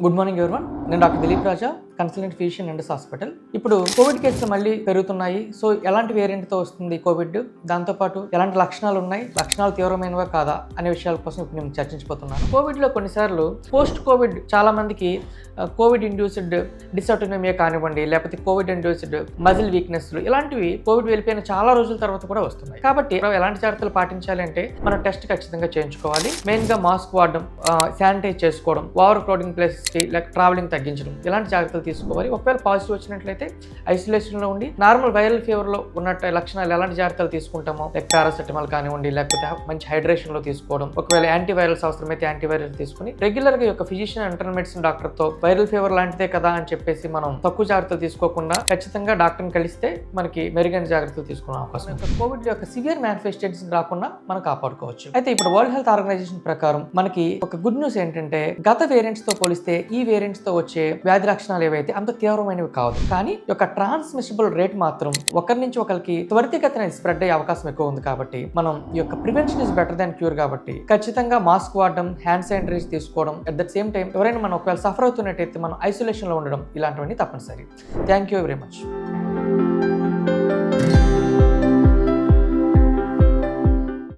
Good morning everyone. నేను doctor Dilip Raja, consultant physician and hospital. ఇప్పుడు covid కేసులు మళ్ళీ పెరుగుతున్నాయి. సో ఎలాంటి వేరియంట్తో వస్తుంది కోవిడ్, దాంతోపాటు ఎలాంటి లక్షణాలు ఉన్నాయి, లక్షణాలు తీవ్రమైనవా కాదా అనే విషయాల కోసం ఇప్పుడు నేను చర్చించబోతున్నాను. కోవిడ్లో కొన్నిసార్లు పోస్ట్ కోవిడ్ చాలా మందికి కోవిడ్ ఇండ్యూస్డ్ డిస్ఆటోనమియా కానివ్వండి, లేకపోతే కోవిడ్ ఇండ్యూస్డ్ మజిల్ వీక్నెస్లు ఇలాంటివి కోవిడ్ వెళ్ళిపోయిన చాలా రోజుల తర్వాత కూడా వస్తున్నాయి. కాబట్టి ఎలాంటి జాగ్రత్తలు పాటించాలి అంటే మనం టెస్ట్ ఖచ్చితంగా చేయించుకోవాలి. మెయిన్గా మాస్క్ వాడడం, శానిటైజ్ చేసుకోవడం, ఓవర్ క్రౌడింగ్ ప్లేసెస్కి లైక్ ట్రావెలింగ్ తగ్గించడం, ఇలాంటి జాగ్రత్తలు తీసుకోవాలి. ఒకవేళ పాజిటివ్ వచ్చినట్లయితే ఐసోలేషన్లో ఉండి నార్మల్ వైరల్ ఫీవర్లో ఉన్నట్టు లక్షణాలు ఎలాంటి జాగ్రత్తలు తీసుకుంటామో లైక్ పారాసెటమాల్ కానివ్వండి, లేకపోతే మంచి హైడ్రేషన్లో తీసుకోవడం, ఒకవేళ యాంటీవైరల్స్ అవసరమైతే యాంటీవైరల్ తీసుకుని రెగ్యులర్గా యొక్క ఫిజిషియన్ ఇంటర్నల్ మెడిసిన్ డాక్టర్తో వైరల్ ఫీవర్ లాంటిదే కదా అని చెప్పేసి మనం తక్కువ జాగ్రత్తలు తీసుకోకుండా ఖచ్చితంగా డాక్టర్ని కలిస్తే మనకి మెరుగైన జాగ్రత్తలు తీసుకునే అవకాశం ఉంది. కోవిడ్ యొక్క సివియర్ మేనిఫెస్టేషన్స్ రాకుండా మనం కాపాడుకోవచ్చు. అయితే ఇప్పుడు వరల్డ్ హెల్త్ ఆర్గనైజేషన్ ప్రకారం మనకి ఒక గుడ్ న్యూస్ ఏంటంటే గత వేరియంట్స్ తో పోలిస్తే ఈ వేరియంట్స్ తో వచ్చే వ్యాధి లక్షణాలు ఏవైతే అంత తీవ్రమైనవి కాదు. కానీ యొక్క ట్రాన్స్మిసిబుల్ రేట్ మాత్రం ఒకరి నుంచి ఒకరికి త్వరితగతిన స్ప్రెడ్ అయ్యే అవకాశం ఎక్కువ ఉంది. కాబట్టి మనం ఈ యొక్క prevention is better than cure. కాబట్టి ఖచ్చితంగా మాస్క్ వాడడం, హ్యాండ్ శానిటైజర్ తీసుకోవడం, అట్ ద సేమ్ టైం ఎవరైనా మనం ఒకవేళ సఫర్ అవుతున్నట్టయితే మనం ఐసోలేషన్ లో ఉండడం, ఇలాంటివన్నీ తప్పనిసరి. Thank you very much.